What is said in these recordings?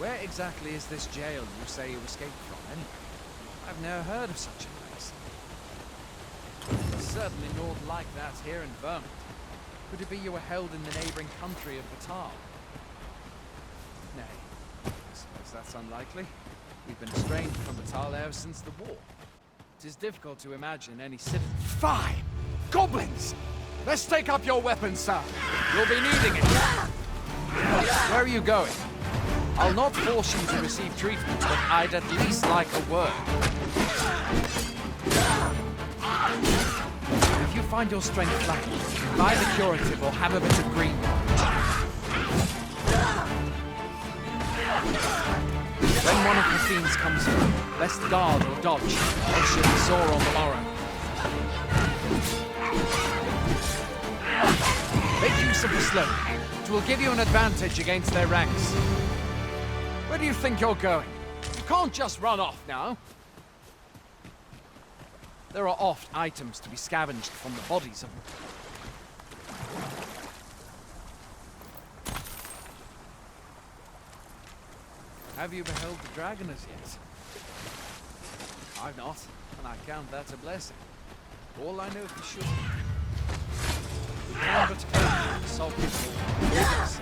Where exactly is this jail you say you escaped from, anyway? I've never heard of such a place. There's certainly naught like that here in Vermont. Could it be you were held in the neighboring country of Batal? Nay, I suppose that's unlikely. We've been estranged from Batal ever since the war. It is difficult to imagine any citizen. Fine! Goblins! Let's take up your weapons, sir. You'll be needing it. Where are you going? I'll not force you to receive treatment, but I'd at least like a word. If you find your strength lacking, buy the curative or have a bit of green. When one of the fiends comes in, best guard or dodge, else you'll be sore on the morrow. Make use of the slope. It will give you an advantage against their ranks. Where do you think you're going? You can't just run off now. There are oft items to be scavenged from the bodies of them. Have you beheld the dragon as yet? I've not, and I count that a blessing. All I know for sure. We can but hope the sovereign will rid us.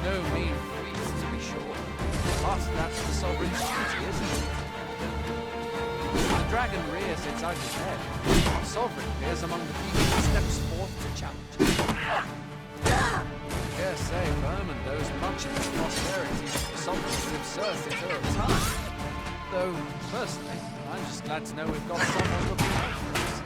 No mean feat, to be sure. But that's the sovereign's duty, isn't it? The dragon rears its ugly head. The sovereign appears among the people who steps forth to challenge. I dare say Vermont owes much of its prosperity to the sovereign's absurdity of time. Though, personally, I'm just glad to know we've got someone looking out for us.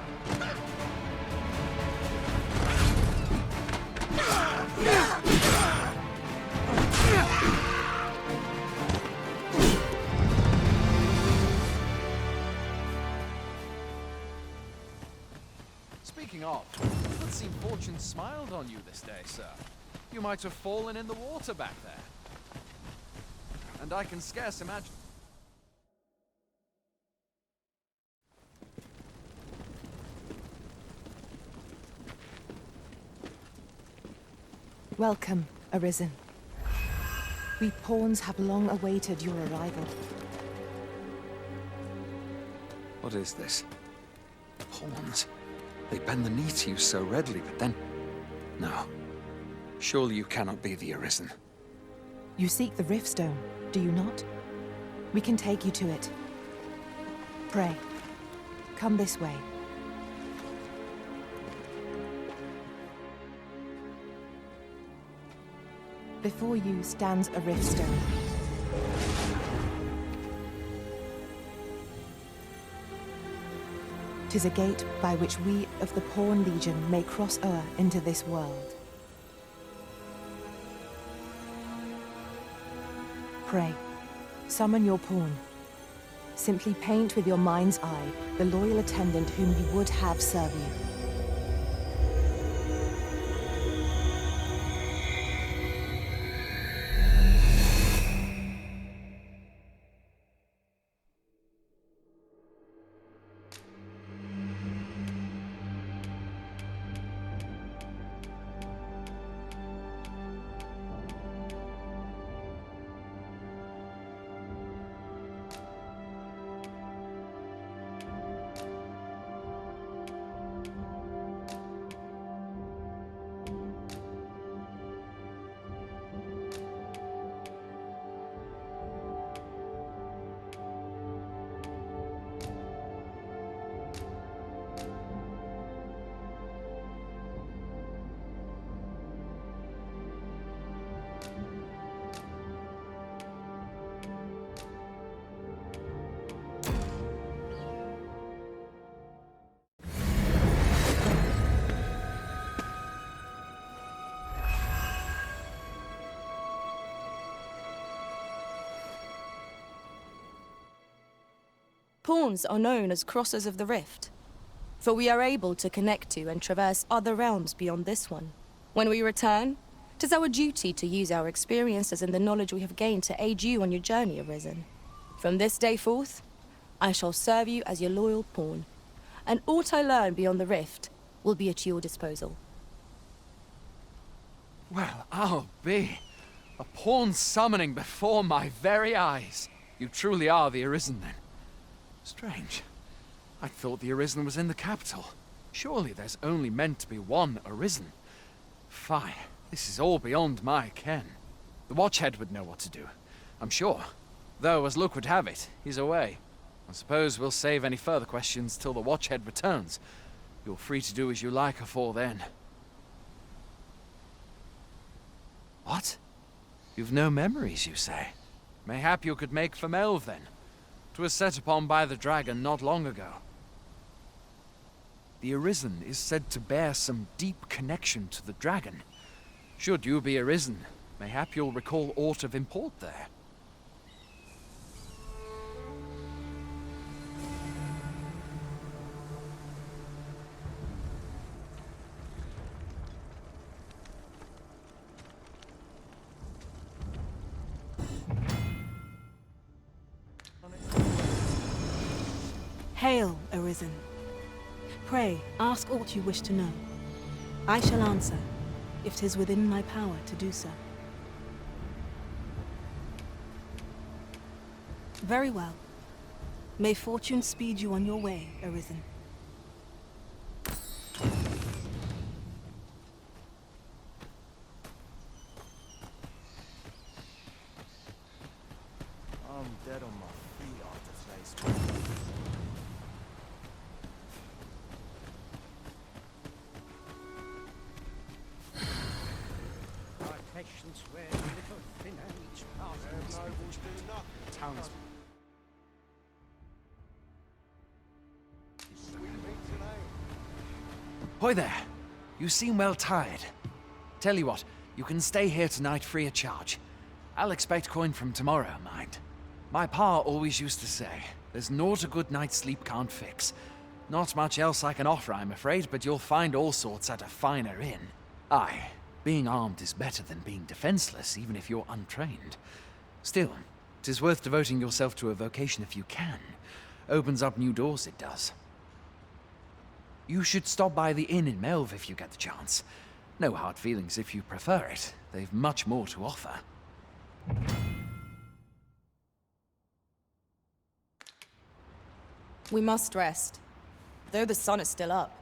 Speaking of, it would seem fortune smiled on you this day, sir. You might have fallen in the water back there. And I can scarce imagine... Welcome, Arisen. We pawns have long awaited your arrival. What is this? Pawns? They bend the knee to you so readily, but then... No. Surely you cannot be the Arisen. You seek the Riftstone, do you not? We can take you to it. Pray, come this way. Before you stands a Riftstone. Tis a gate by which we of the Pawn Legion may cross o'er into this world. Pray, summon your pawn. Simply paint with your mind's eye the loyal attendant whom you would have serve you. Pawns are known as Crossers of the Rift, for we are able to connect to and traverse other realms beyond this one. When we return, 'Tis our duty to use our experiences and the knowledge we have gained to aid you on your journey, Arisen. From this day forth, I shall serve you as your loyal pawn, and aught I learn beyond the rift will be at your disposal. Well, I'll be. A pawn summoning before my very eyes. You truly are the Arisen, then. Strange. I thought the Arisen was in the capital. Surely there's only meant to be one Arisen. Fie, this is all beyond my ken. The Watchhead would know what to do, I'm sure. Though, as luck would have it, he's away. I suppose we'll save any further questions till the Watchhead returns. You're free to do as you like afore then. What? You've no memories, you say? Mayhap you could make for Melve, then. 'Twas set upon by the dragon not long ago. The Arisen is said to bear some deep connection to the dragon. Should you be Arisen, mayhap you'll recall aught of import there. Hail, Arisen. Pray, ask aught you wish to know. I shall answer, if 'tis within my power to do so. Very well. May fortune speed you on your way, Arisen. I'm dead on my feet after today's trip. Patience wears a little thinner each passing towns. Hoy there! You seem well tired. Tell you what, you can stay here tonight free of charge. I'll expect coin from tomorrow, mind. My pa always used to say, there's naught a good night's sleep can't fix. Not much else I can offer, I'm afraid, but you'll find all sorts at a finer inn. Aye, being armed is better than being defenseless, even if you're untrained. Still, 'tis worth devoting yourself to a vocation if you can. Opens up new doors, it does. You should stop by the inn in Melve if you get the chance. No hard feelings if you prefer it. They've much more to offer. We must rest, though the sun is still up.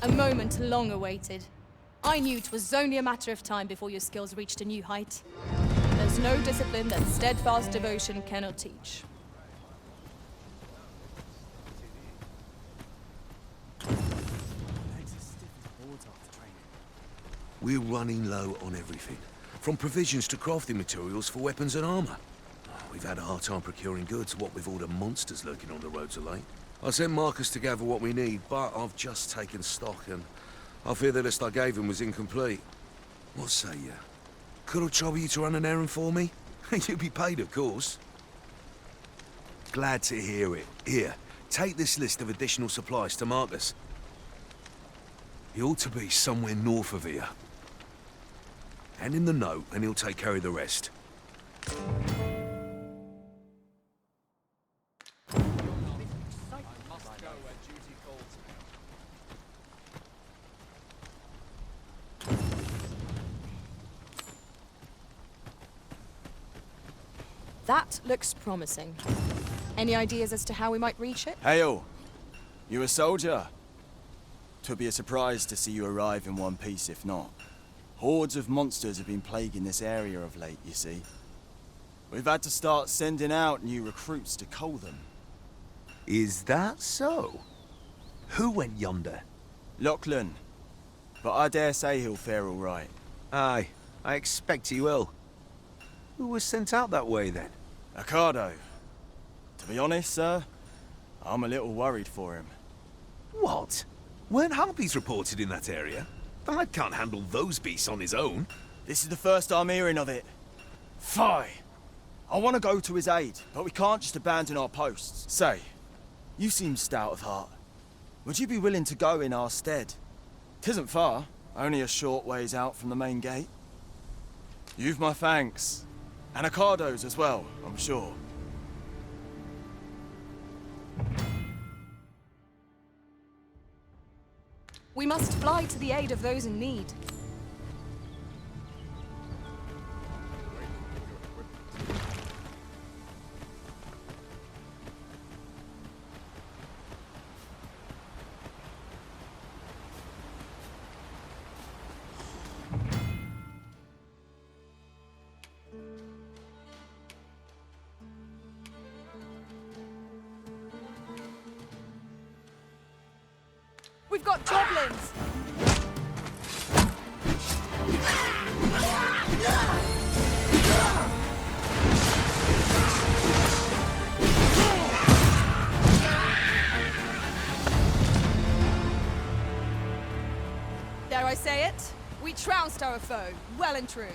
A moment long awaited. I knew 'twas only a matter of time before your skills reached a new height. There's no discipline that steadfast devotion cannot teach. We're running low on everything, from provisions to crafting materials for weapons and armor. We've had a hard time procuring goods, what with all the monsters lurking on the roads of late. I sent Marcus to gather what we need, but I've just taken stock and I fear the list I gave him was incomplete. What say you? Could I trouble you to run an errand for me? You'd be paid, of course. Glad to hear it. Here, take this list of additional supplies to Marcus. He ought to be somewhere north of here. Hand him the note and he'll take care of the rest. That looks promising. Any ideas as to how we might reach it? Hail! You a soldier? 'Twould be a surprise to see you arrive in one piece, if not. Hordes of monsters have been plaguing this area of late, you see. We've had to start sending out new recruits to cull them. Is that so? Who went yonder? Lachlan. But I dare say he'll fare all right. Aye, I expect he will. Who was sent out that way, then? Ocado. To be honest, sir, I'm a little worried for him. What? Weren't harpies reported in that area? The lad can't handle those beasts on his own. This is the first I'm hearing of it. Fie! I want to go to his aid, but we can't just abandon our posts. Say, you seem stout of heart. Would you be willing to go in our stead? 'Tisn't far, only a short ways out from the main gate. You've my thanks. And Ricardo's as well, I'm sure. We must fly to the aid of those in need. We've got goblins! Dare I say it? We trounced our foe, well and true.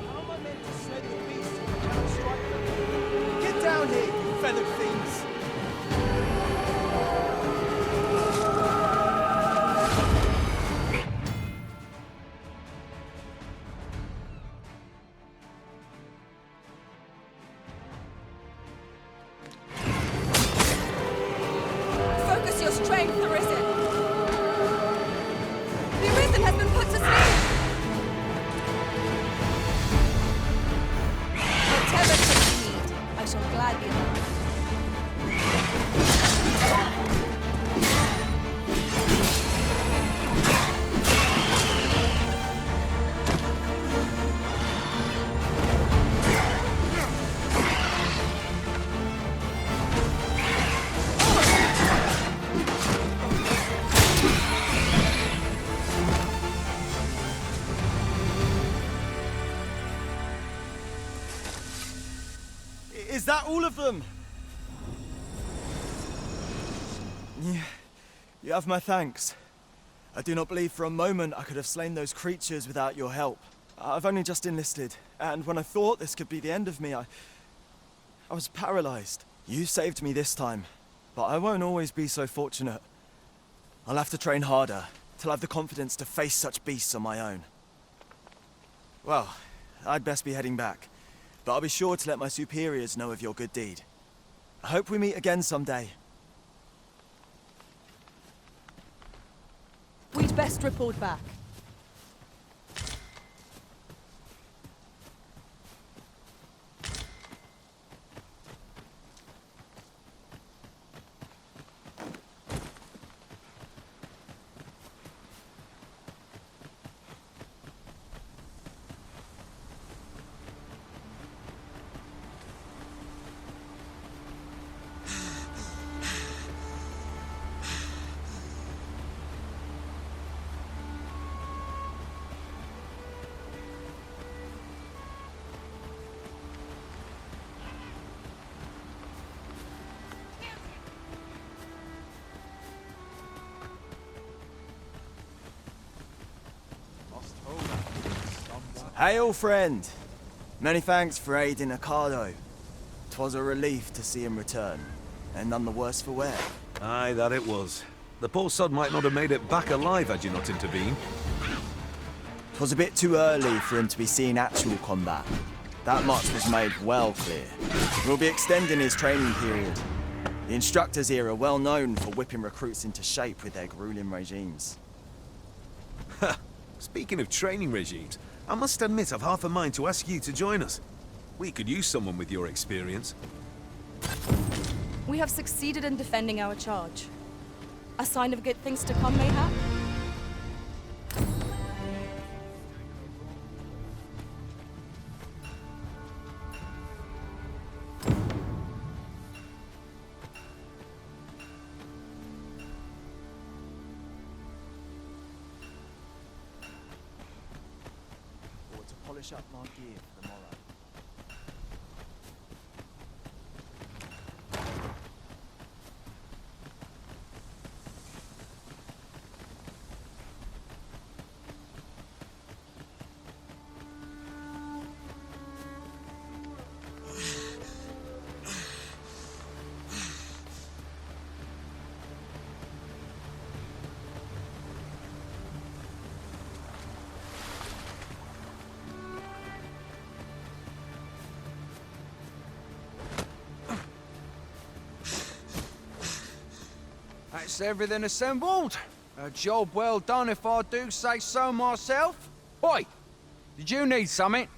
How am I meant to slay the beasts if I cannot strike them? Get down here, you feathered fiends! Focus your strength, Arisen! The Arisen has been put to sleep! Whatever takes you need, I shall gladly help. Is that all of them? You have my thanks. I do not believe for a moment I could have slain those creatures without your help. I've only just enlisted, and when I thought this could be the end of me, I was paralyzed. You saved me this time, but I won't always be so fortunate. I'll have to train harder, till I have the confidence to face such beasts on my own. Well, I'd best be heading back, but I'll be sure to let my superiors know of your good deed. I hope we meet again someday. We'd best report back. Hail, friend! Many thanks for aiding Ricardo. 'Twas a relief to see him return, and none the worse for wear. Aye, that it was. The poor sod might not have made it back alive had you not intervened. 'Twas a bit too early for him to be seeing actual combat. That much was made well clear. We'll be extending his training period. The instructors here are well known for whipping recruits into shape with their grueling regimes. Speaking of training regimes, I must admit I've half a mind to ask you to join us. We could use someone with your experience. We have succeeded in defending our charge. A sign of good things to come, mayhap? Or to polish up my gear for the morrow. That's everything assembled. A job well done if I do say so myself. Oi! Did you need something?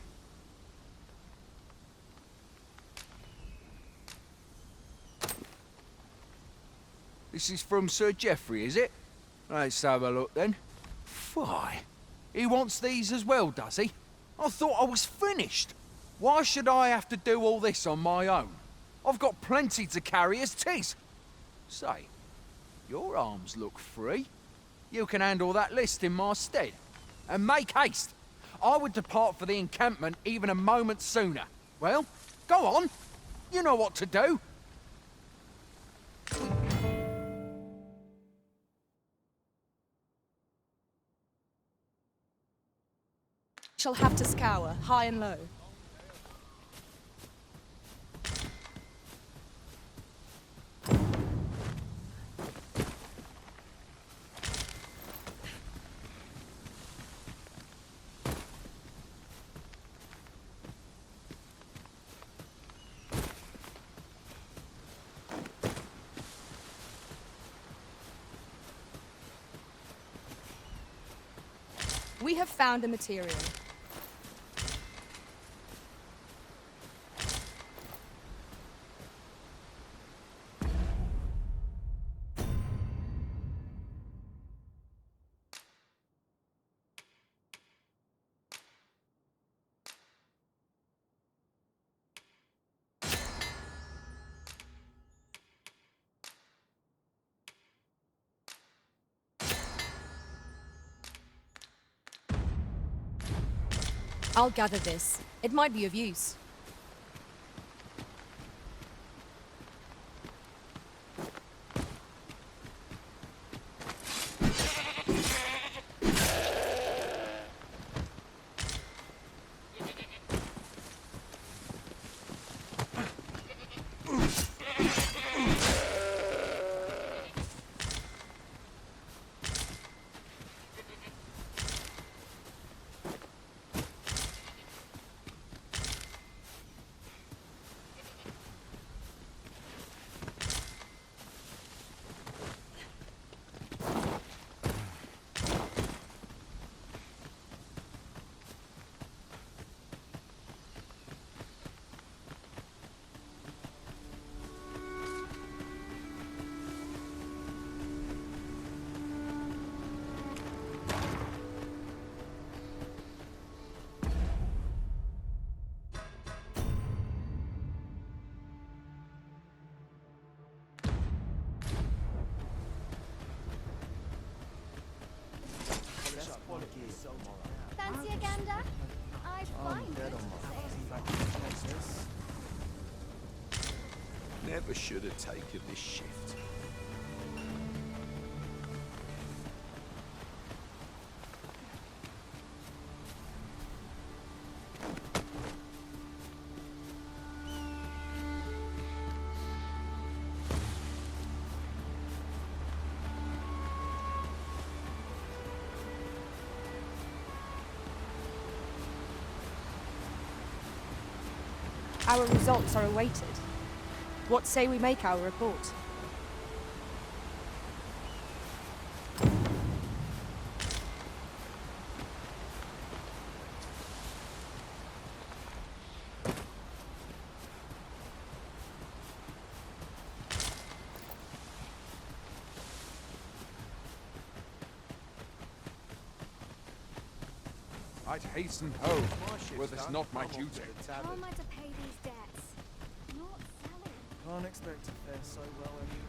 This is from Sir Geoffrey, is it? Let's have a look then. Why? He wants these as well, does he? I thought I was finished. Why should I have to do all this on my own? I've got plenty to carry as tis. Say, your arms look free. You can handle that list in my stead. And make haste. I would depart for the encampment even a moment sooner. Well, go on. You know what to do. Shall have to scour, high and low. We have found the material. I'll gather this. It might be of use. Fancy a gander? I'd find it. Never should have taken this shift. Our results are awaited. What say we make our report? I'd hasten home, were this not my duty. How am I to pay these debts? Not selling. Can't expect to fare so well every day.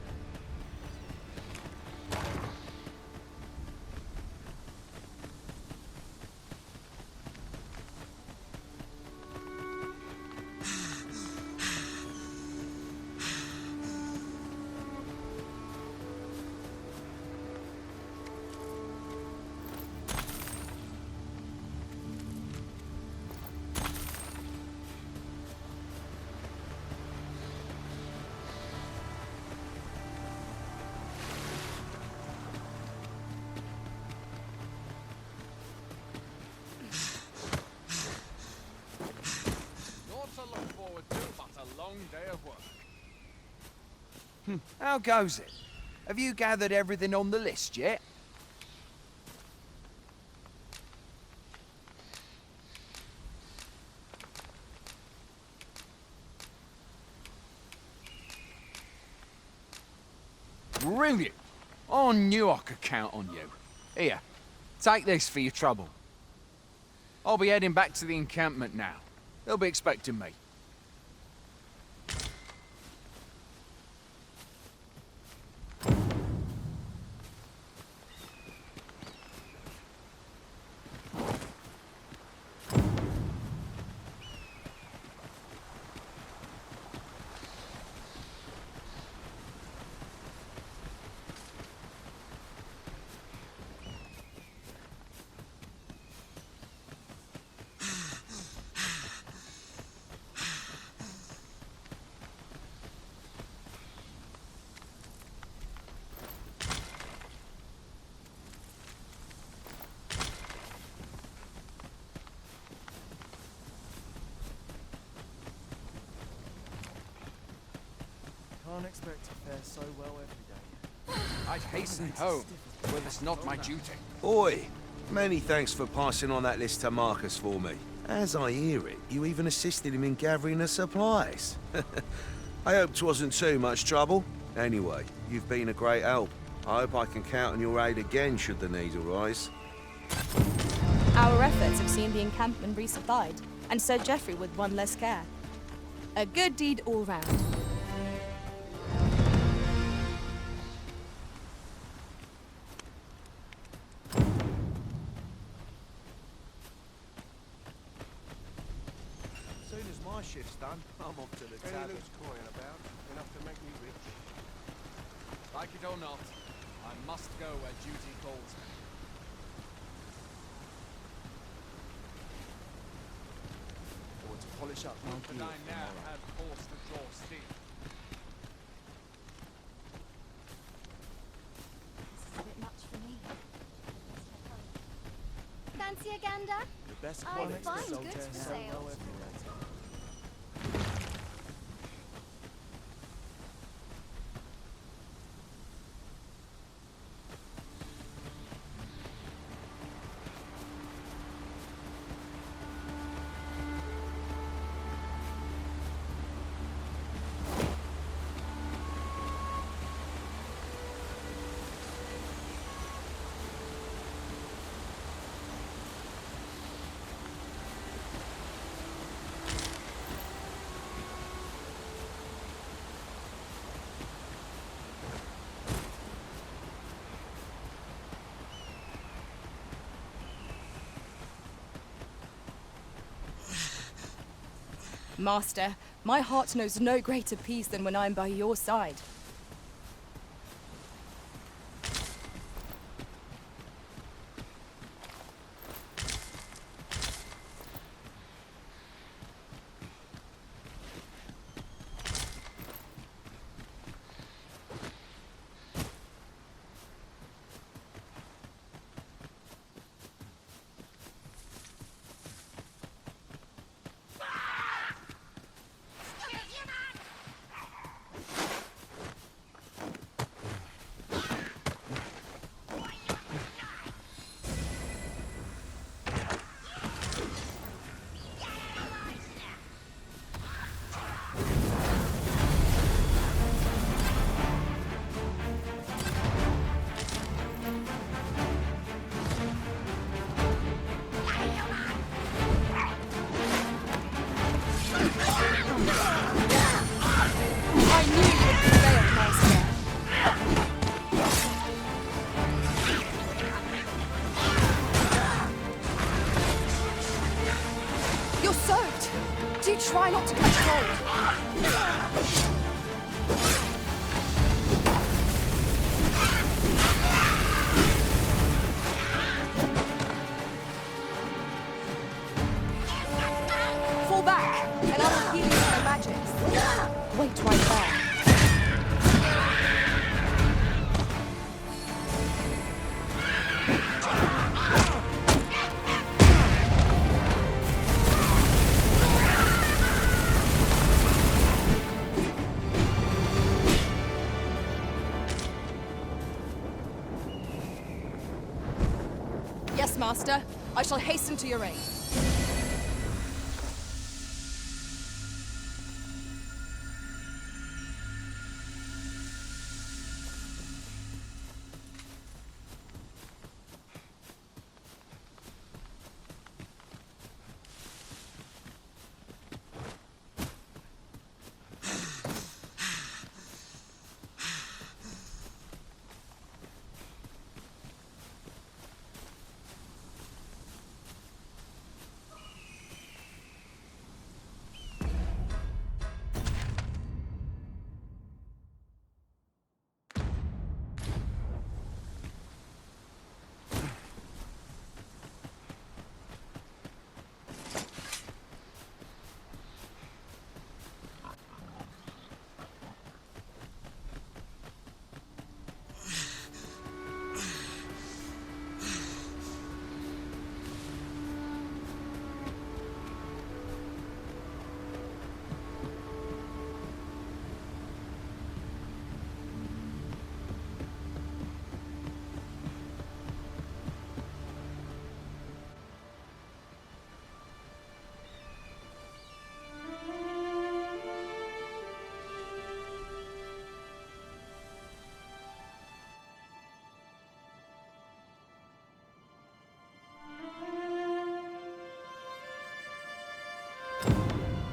How goes it? Have you gathered everything on the list yet? Brilliant! I knew I could count on you. Here, take this for your trouble. I'll be heading back to the encampment now. They'll be expecting me. Can't expect to fare so well every day. I'd hasten home, were this not my duty. Oi! Many thanks for passing on that list to Marcus for me. As I hear it, you even assisted him in gathering the supplies. I hope 'twasn't too much trouble. Anyway, you've been a great help. I hope I can count on your aid again should the need arise. Our efforts have seen the encampment resupplied, and Sir Geoffrey with one less care. A good deed all round. As soon as my shift's done, I'm off to the tavern. Any loose coin about, enough to make me rich. Like it or not, I must go where duty calls me. I want to polish up my And gear I now tomorrow. have force to draw steel. This is a bit much for me. Fancy a gander? The best I quality find sold goods there for so sale. well every day. Master, my heart knows no greater peace than when I am by your side. I knew you would prevail, Master. You're soaked. Do try not to catch cold. Fall back, and I will heal you with my magics. Wait right there. Master. I shall hasten to your aid.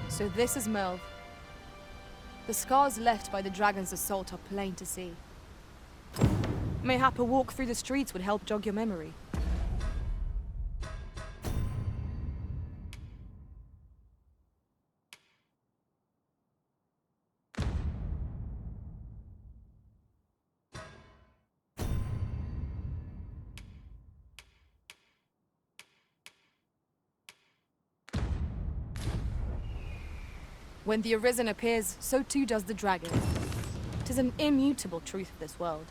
So this is Melv. The scars left by the dragon's assault are plain to see. Mayhap a walk through the streets would help jog your memory. When the Arisen appears, so too does the dragon. 'Tis an immutable truth of this world.